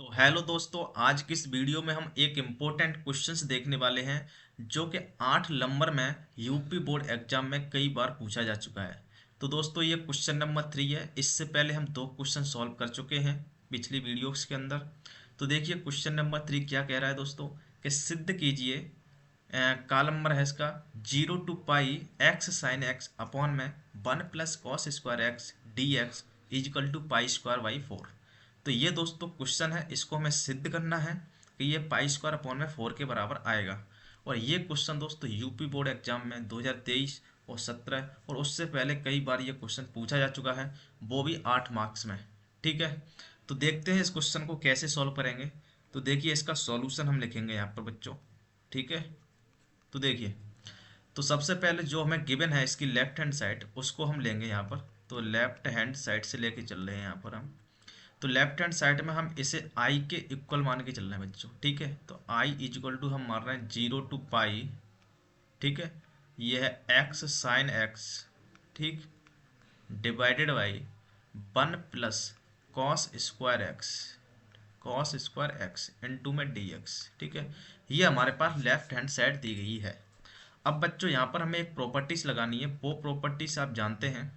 तो हेलो दोस्तों, आज की इस वीडियो में हम एक इम्पोर्टेंट क्वेश्चंस देखने वाले हैं जो कि 8 नंबर में यूपी बोर्ड एग्जाम में कई बार पूछा जा चुका है। तो दोस्तों ये क्वेश्चन नंबर 3 है। इससे पहले हम दो क्वेश्चन सॉल्व कर चुके हैं पिछली वीडियोस के अंदर। तो देखिए क्वेश्चन नंबर 3 क्या कह रहा है दोस्तों कि सिद्ध कीजिए, का नंबर है इसका 0 to pi x sine x upon में 1 + cos² x d x equal to pi by 4। तो ये दोस्तों क्वेश्चन है, इसको हमें सिद्ध करना है कि ये पाई² अपॉन में 4 के बराबर आएगा। और ये क्वेश्चन दोस्तों यूपी बोर्ड एग्जाम में 2023 और 17 और उससे पहले कई बार ये क्वेश्चन पूछा जा चुका है, वो भी 8 मार्क्स में। ठीक है, तो देखते हैं इस क्वेश्चन को कैसे सॉल्व करेंगे। तो देखिए इसका सॉल्यूशन हम लिखेंगे यहाँ पर बच्चों। ठीक है, तो देखिए, तो सबसे पहले जो हमें गिवन है इसकी लेफ्ट हैंड साइड उसको हम लेंगे यहाँ पर। तो लेफ्ट हैंड साइड से लेके चल रहे हैं यहाँ पर हम। तो लेफ्ट हैंड साइड में हम इसे आई के इक्वल मान के चल रहे हैं बच्चों। ठीक है, तो आई इक्वल टू हम मान रहे हैं 0 to पाई। ठीक है, ये है एक्स साइन एक्स, ठीक, divided by 1 + cos² x, cos² x into में डी एक्स। ठीक है, ये हमारे पास लेफ्ट हैंड साइड दी गई है। अब बच्चों यहाँ पर हमें एक प्रॉपर्टीज लगानी है। वो प्रॉपर्टीज आप जानते हैं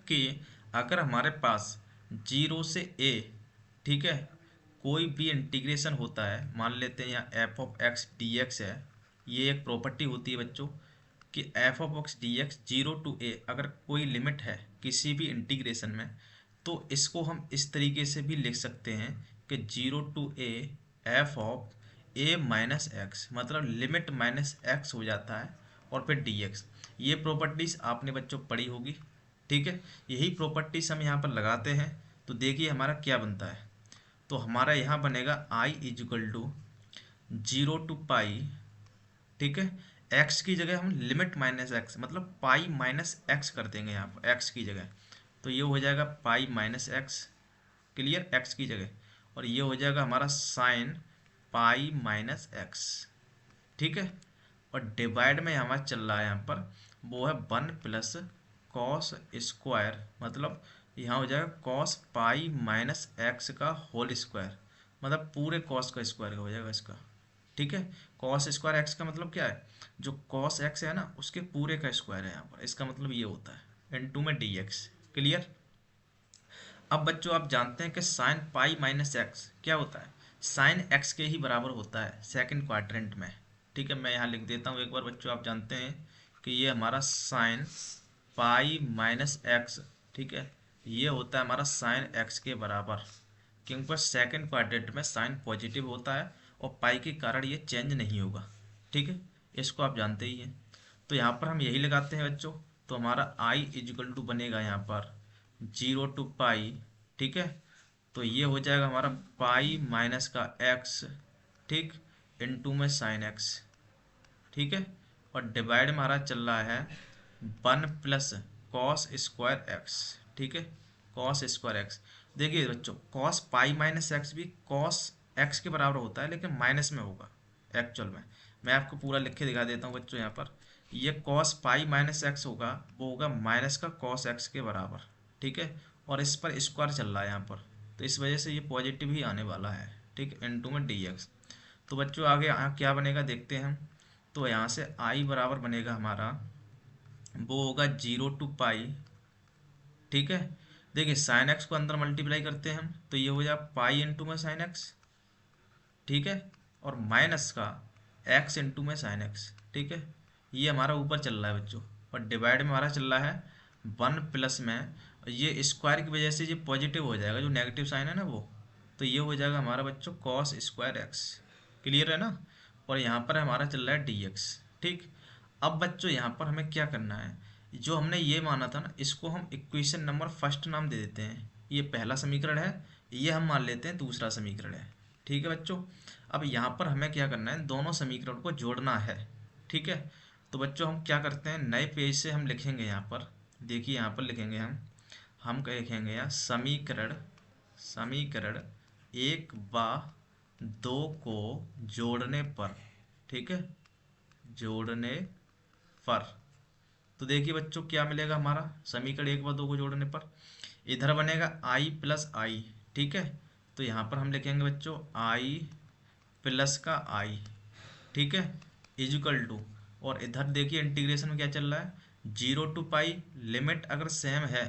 कि अगर हमारे पास 0 से a, ठीक है, कोई भी इंटीग्रेशन होता है, मान लेते हैं यहाँ f(x) dx है। ये एक प्रॉपर्टी होती है बच्चों कि f(x) dx 0 to a अगर कोई लिमिट है किसी भी इंटीग्रेशन में, तो इसको हम इस तरीके से भी लिख सकते हैं कि 0 to a f(a-x), मतलब लिमिट माइनस एक्स हो जाता है और फिर dx। ये प्रॉपर्टीज आपने बच्चों पढ़ी होगी। ठीक है, यही प्रॉपर्टीज हम यहाँ पर लगाते हैं। तो देखिए हमारा क्या बनता है। तो हमारा यहाँ बनेगा आई इजिकल टू 0 to पाई, ठीक है, एक्स की जगह हम लिमिट माइनस एक्स मतलब पाई माइनस एक्स कर देंगे यहाँ पर एक्स की जगह। तो ये हो जाएगा pi minus x, clear, x की जगह। और ये हो जाएगा हमारा साइन पाई माइनस एक्स। ठीक है, और डिवाइड में हमारा चल रहा है यहाँ पर वो है 1 + cos², मतलब यहाँ हो जाएगा cos पाई माइनस एक्स का होल स्क्वायर, मतलब पूरे cos का स्क्वायर हो जाएगा इसका। ठीक है, cos² एक्स का मतलब क्या है, जो cos x है ना उसके पूरे का स्क्वायर है यहाँ पर, इसका मतलब ये होता है इनटू में dx। क्लियर। अब बच्चों आप जानते हैं कि साइन पाई माइनस एक्स क्या होता है, साइन एक्स के ही बराबर होता है सेकंड क्वाड्रेंट में। ठीक है, मैं यहाँ लिख देता हूँ एक बार बच्चों, आप जानते हैं कि ये हमारा साइन पाई माइनस एक्स, ठीक है, ये होता है हमारा साइन एक्स के बराबर, क्योंकि सेकंड क्वाड्रेंट में साइन पॉजिटिव होता है और पाई के कारण ये चेंज नहीं होगा। ठीक है, इसको आप जानते ही हैं। तो यहाँ पर हम यही लगाते हैं बच्चों। तो हमारा आई इजिकल टू बनेगा यहाँ पर 0 to पाई, ठीक है, तो ये हो जाएगा हमारा पाई माइनस का एक्स, ठीक, इनटू में साइन एक्स। ठीक है, और डिवाइड हमारा चल रहा है 1 + cos² एक्स। ठीक है, cos²एक्स। देखिए बच्चों cos पाई माइनस एक्स भी cos एक्स के बराबर होता है लेकिन माइनस में होगा एक्चुअल में। मैं आपको पूरा लिख के दिखा देता हूँ बच्चों। यहाँ पर ये cos पाई माइनस एक्स होगा, वो होगा माइनस का cos एक्स के बराबर। ठीक है, और इस पर स्क्वायर चल रहा है यहाँ पर, तो इस वजह से ये पॉजिटिव ही आने वाला है। ठीक, इनटू में डी एक्स। तो बच्चों आगे यहाँ क्या बनेगा देखते हैं हम। तो यहाँ से आई बराबर बनेगा हमारा, वो होगा 0 to पाई। ठीक है, देखिए साइन एक्स को अंदर मल्टीप्लाई करते हैं हम, तो ये हो जाएगा पाई इंटू में साइन एक्स। ठीक है, और माइनस का एक्स इंटू में साइन एक्स। ठीक है, ये हमारा ऊपर चल रहा है बच्चों, और डिवाइड में हमारा चल रहा है 1 में, ये स्क्वायर की वजह से ये पॉजिटिव हो जाएगा, जो नेगेटिव साइन है ना वो। तो ये हो जाएगा हमारा बच्चों cos²एक्स। क्लियर है ना। और यहाँ पर हमारा चल रहा है dx। ठीक, अब बच्चों यहाँ पर हमें क्या करना है, जो हमने ये माना था ना इसको हम इक्वेशन नंबर फर्स्ट नाम दे देते हैं। ये पहला समीकरण है, ये हम मान लेते हैं दूसरा समीकरण है। ठीक है बच्चों, अब यहाँ पर हमें क्या करना है, दोनों समीकरण को जोड़ना है। ठीक है, तो बच्चों हम क्या करते हैं, नए पेज से हम लिखेंगे यहाँ पर। देखिए यहाँ पर लिखेंगे हम क्या लिखेंगे यहाँ, समीकरण समीकरण 1 व 2 को जोड़ने पर। ठीक है, जोड़ने पर। तो देखिए बच्चों क्या मिलेगा हमारा, समीकरण 1 व 2 को जोड़ने पर इधर बनेगा आई प्लस आई। ठीक है, तो यहाँ पर हम लिखेंगे बच्चों आई प्लस का आई, ठीक है, इजिकल टू, और इधर देखिए इंटीग्रेशन में क्या चल रहा है, 0 to पाई। लिमिट अगर सेम है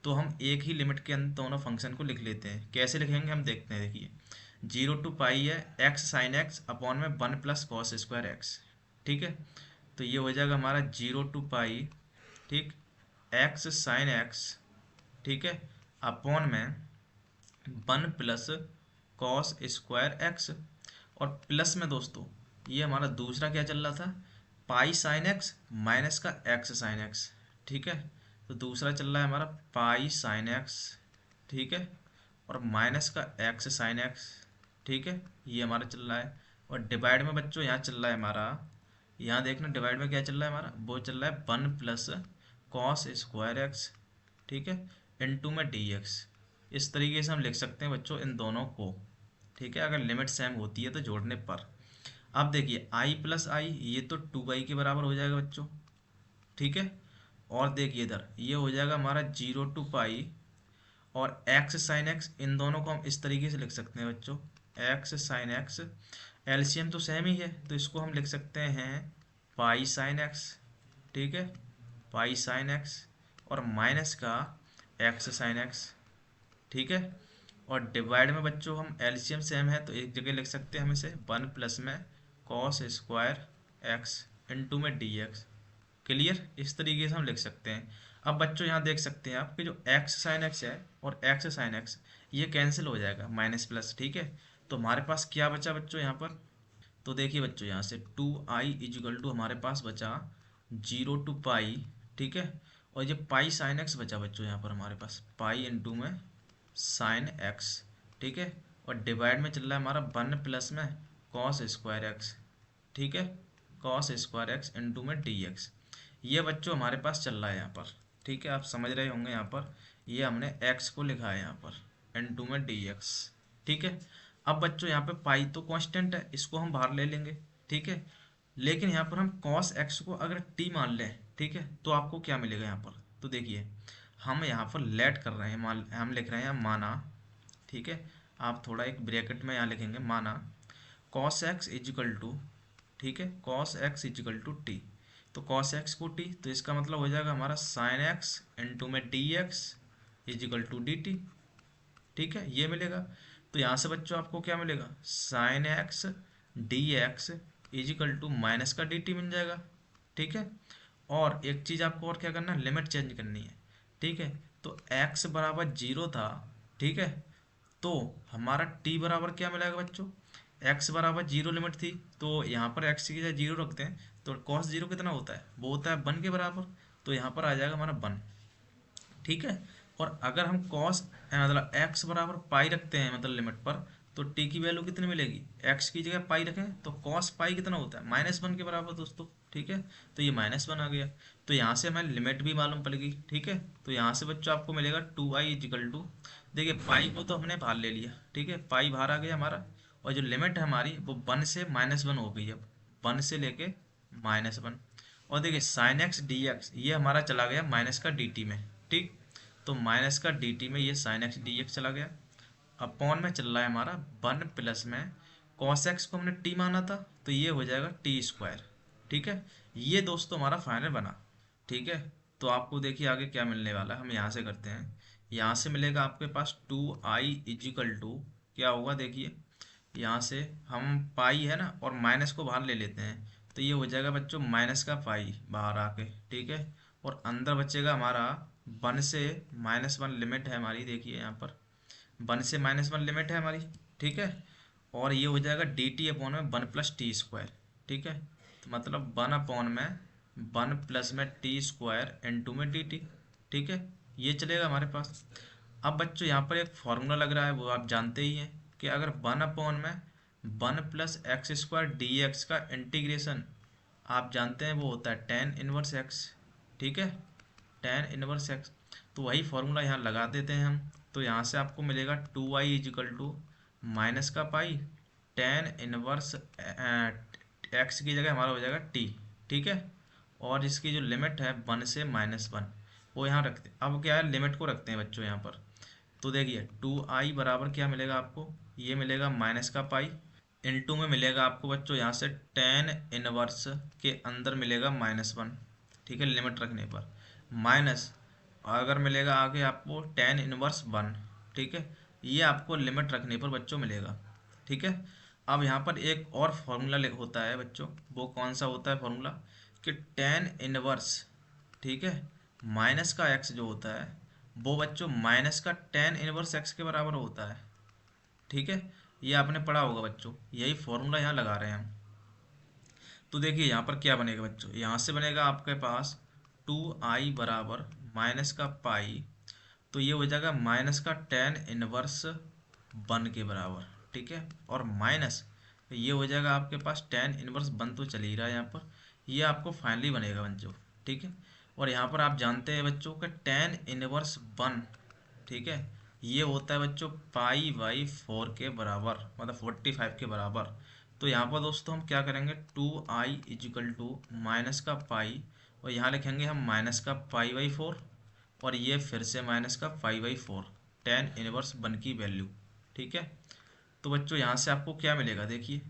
तो हम एक ही लिमिट के अंदर दोनों फंक्शन को लिख लेते हैं। कैसे लिखेंगे हम देखते हैं। देखिए 0 to पाई है एक्स साइन एक्स अपॉन में 1 + cos² एक्स, ठीक है। तो ये हो जाएगा हमारा 0 to पाई, ठीक, एक्स साइन एक्स, ठीक है, अपॉन में 1 + cos² एक्स। और प्लस में दोस्तों ये हमारा दूसरा क्या चल रहा था, पाई साइन एक्स माइनस का एक्स साइन एक्स, ठीक है। तो दूसरा चल रहा है हमारा पाई साइन एक्स, ठीक है, और माइनस का एक्स साइन एक्स, ठीक है, ये हमारा चल रहा है। और डिवाइड में बच्चों यहाँ चल रहा है हमारा, यहाँ देखना डिवाइड में क्या चल रहा है हमारा, वो चल रहा है 1 + cos²एक्स, ठीक है, इनटू में डी एक्स। इस तरीके से हम लिख सकते हैं बच्चों इन दोनों को, ठीक है, अगर लिमिट सेम होती है तो जोड़ने पर। अब देखिए आई प्लस आई, ये तो 2 के बराबर हो जाएगा बच्चों, ठीक है। और देखिए इधर ये हो जाएगा हमारा 0 to पाई, और एक्स साइन एक्स, इन दोनों को हम इस तरीके से लिख सकते हैं बच्चों, एक्स साइन एक्स, एलसीएम तो सेम ही है तो इसको हम लिख सकते हैं पाई साइन एक्स, ठीक है, पाई साइन एक्स, और माइनस का एक्स साइन एक्स, ठीक है। और डिवाइड में बच्चों हम एलसीएम सेम है तो एक जगह लिख सकते हैं हम इसे 1 + cos² एक्स इंटू में डी एक्स। क्लियर, इस तरीके से हम लिख सकते हैं। अब बच्चों यहाँ देख सकते हैं आप कि जो एक्स साइन एक्स है और एक्स साइन एक्स ये कैंसिल हो जाएगा माइनस प्लस, ठीक है। तो हमारे पास क्या बचा बच्चों यहाँ पर, तो देखिए बच्चों यहाँ से 2i इजिकल टू हमारे पास बचा 0 to पाई, ठीक है। और ये पाई साइन एक्स बचा बच्चों यहाँ पर हमारे पास पाई इंटू में साइन एक्स, ठीक है। और डिवाइड में चल रहा है हमारा 1 + में cos² एक्स, ठीक है, cos² एक्स इंटू में डी एक्स। ये बच्चों हमारे पास चल रहा है यहाँ पर, ठीक है, आप समझ रहे होंगे यहाँ पर ये हमने x को लिखा है यहाँ पर इंटू में डी एक्स, ठीक है। अब बच्चों यहाँ पे पाई तो कांस्टेंट है, इसको हम बाहर ले लेंगे, ठीक है। लेकिन यहाँ पर हम cos x को अगर t मान लें, ठीक है, तो आपको क्या मिलेगा यहाँ पर, तो देखिए हम यहाँ पर लेट कर रहे हैं, हम लिख रहे हैं माना, ठीक है, आप थोड़ा एक ब्रैकेट में यहाँ लिखेंगे माना cos x इजिकल टू, ठीक है, cos x equal to t. तो cos x को t, तो इसका मतलब हो जाएगा हमारा sin x इंटू में d x equal to d t, ठीक है, ये मिलेगा। तो यहाँ से बच्चों आपको क्या मिलेगा, sine x d x equal to minus का डी टी मिल जाएगा, ठीक है। और एक चीज़ आपको और क्या करना है, लिमिट चेंज करनी है, ठीक है। तो x बराबर 0 था, ठीक है, तो हमारा t बराबर क्या मिलेगा बच्चों, x बराबर 0 लिमिट थी, तो यहाँ पर x की जगह 0 रखते हैं तो cos 0 कितना होता है, वो होता है 1 के बराबर, तो यहाँ पर आ जाएगा हमारा 1, ठीक है। और अगर हम cos मतलब x बराबर पाई रखते हैं मतलब लिमिट पर, तो t की वैल्यू कितनी मिलेगी, x की जगह पाई रखें तो cos पाई कितना होता है, -1 के बराबर दोस्तों, ठीक है। तो ये -1 आ गया, तो यहाँ से हमें लिमिट भी मालूम पड़ गई, ठीक है। तो यहाँ से बच्चों आपको मिलेगा 2i इजिकल टू, देखिए पाई को तो हमने बाहर ले लिया, ठीक है, पाई बाहर आ गया हमारा, और जो लिमिट है हमारी वो 1 से -1 हो गई, अब 1 से लेके -1। और देखिए साइन एक्स डी एक्स ये हमारा चला गया माइनस का डी टी में, ठीक, तो माइनस का डी टी में ये साइन एक्स डी एक्स चला गया, अपॉन में चल रहा है हमारा 1 + में कॉस एक्स को हमने टी माना था तो ये हो जाएगा t², ठीक है। ये दोस्तों हमारा फाइनल बना, ठीक है। तो आपको देखिए आगे क्या मिलने वाला है, हम यहाँ से करते हैं, यहाँ से मिलेगा आपके पास 2i इजिकल टू क्या होगा, देखिए यहाँ से हम पाई है ना और माइनस को बाहर ले लेते हैं, तो ये हो जाएगा बच्चों माइनस का पाई बाहर आके, ठीक है। और अंदर बचेगा हमारा 1 से -1 लिमिट है हमारी, देखिए यहाँ पर 1 से -1 लिमिट है हमारी, ठीक है। और ये हो जाएगा डी टी अपॉन में 1 + t², ठीक है। तो मतलब 1 इंटू में डी टी, ठीक है, ये चलेगा हमारे पास। अब बच्चों यहाँ पर एक फॉर्मूला लग रहा है वो आप जानते ही हैं कि अगर 1 + x² dx का इंटीग्रेशन आप जानते हैं वो होता है tan इनवर्स x, ठीक है, tan इनवर्स x। तो वही फॉर्मूला यहाँ लगा देते हैं हम, तो यहाँ से आपको मिलेगा 2i इजिकल टू माइनस का पाई tan इनवर्स x की जगह हमारा हो जाएगा t, ठीक है। और इसकी जो लिमिट है 1 से -1 वो यहाँ रखते हैं। अब क्या है, लिमिट को रखते हैं बच्चों यहाँ पर, तो देखिए 2i बराबर क्या मिलेगा आपको, ये मिलेगा माइनस का पाई, इनटू में मिलेगा आपको बच्चों यहाँ से टेन इनवर्स के अंदर मिलेगा -1, ठीक है, लिमिट रखने पर माइनस, अगर मिलेगा आगे आपको टेन इनवर्स 1, ठीक है, ये आपको लिमिट रखने पर बच्चों मिलेगा, ठीक है। अब यहाँ पर एक और फॉर्मूला होता है बच्चों, वो कौन सा होता है फॉर्मूला, कि टेन इनवर्स, ठीक है, माइनस का एक्स जो होता है वो बच्चों माइनस का टेन इनवर्स एक्स के बराबर होता है, ठीक है। ये आपने पढ़ा होगा बच्चों, यही फॉर्मूला यहाँ लगा रहे हैं हम। तो देखिए यहाँ पर क्या बनेगा बच्चों, यहाँ से बनेगा आपके पास 2i बराबर माइनस का पाई, तो ये हो जाएगा माइनस का टेन इनवर्स 1 के बराबर, ठीक है, और माइनस ये हो जाएगा आपके पास टेन इनवर्स 1 तो चल ही रहा है यहाँ पर, ये आपको फाइनली बनेगा बच्चों, ठीक है। और यहाँ पर आप जानते हैं बच्चों कि टेन इनवर्स 1, ठीक है, ये होता है बच्चों पाई/4 के बराबर, मतलब 45 के बराबर। तो यहाँ पर दोस्तों हम क्या करेंगे, 2i इजिकल टू माइनस का पाई, और यहाँ लिखेंगे हम माइनस का पाई/4, और ये फिर से माइनस का पाई/4, टेन इनवर्स 1 की वैल्यू, ठीक है। तो बच्चों यहाँ से आपको क्या मिलेगा देखिए,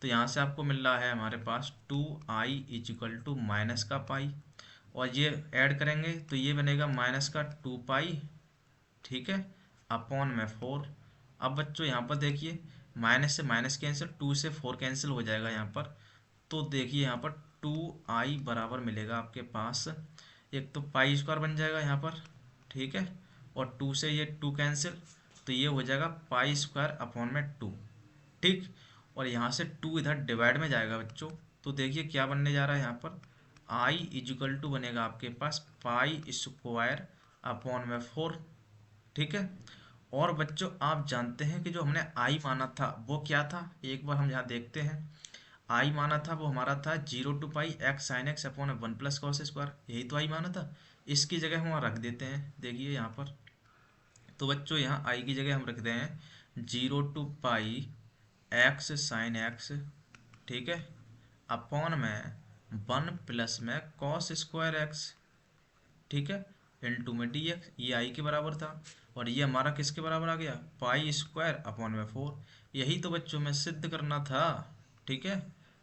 तो यहाँ से आपको मिल रहा है हमारे पास 2i इजिकल टू माइनस का पाई, और ये ऐड करेंगे तो ये बनेगा माइनस का 2 पाई, ठीक है, अपॉन में 4। अब बच्चों यहाँ पर देखिए माइनस से माइनस कैंसिल, 2 से 4 कैंसिल हो जाएगा यहाँ पर, तो देखिए यहाँ पर 2i बराबर मिलेगा आपके पास, एक तो पाई स्क्वायर बन जाएगा यहाँ पर, ठीक है, और 2 से ये 2 कैंसिल, तो ये हो जाएगा पाई स्क्वायर अपॉन में 2, ठीक। और यहाँ से 2 इधर डिवाइड में जाएगा बच्चों, तो देखिए क्या बनने जा रहा है यहाँ पर, i इजिकल टू बनेगा आपके पास पाई स्क्वायर अपॉन में 4, ठीक है। और बच्चों आप जानते हैं कि जो हमने आई माना था वो क्या था, एक बार हम यहाँ देखते हैं। आई माना था वो हमारा था 0 to pi x sine x upon 1 + cos², यही तो आई माना था। इसकी जगह हम वहाँ रख देते हैं, देखिए यहाँ पर, तो बच्चों यहाँ आई की जगह हम रख दें हैं 0 to pi x sine x, ठीक है, अपॉन में 1 में cos²x, ठीक है, इनटू में डी एक्स, ये आई के बराबर था, और ये हमारा किसके बराबर आ गया, पाई स्क्वायर अपॉन में 4। यही तो बच्चों में सिद्ध करना था, ठीक है।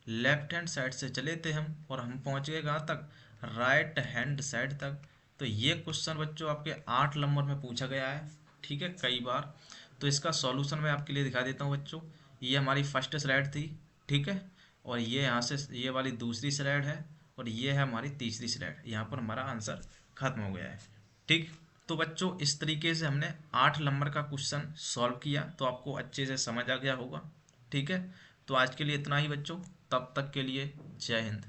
लेफ्ट हैंड साइड से चले थे हम, और हम पहुंच गए कहाँ तक, राइट हैंड साइड तक। तो ये क्वेश्चन बच्चों आपके 8 नंबर में पूछा गया है, ठीक है, कई बार। तो इसका सॉल्यूशन मैं आपके लिए दिखा देता हूँ बच्चों। ये हमारी फर्स्ट स्लाइड थी, ठीक है, और ये यहाँ से ये वाली दूसरी स्लाइड है, और ये है हमारी तीसरी स्लाइड, यहाँ पर हमारा आंसर खत्म हो गया है, ठीक। तो बच्चों इस तरीके से हमने 8 नंबर का क्वेश्चन सॉल्व किया, तो आपको अच्छे से समझ आ गया होगा, ठीक है। तो आज के लिए इतना ही बच्चों, तब तक के लिए जय हिंद।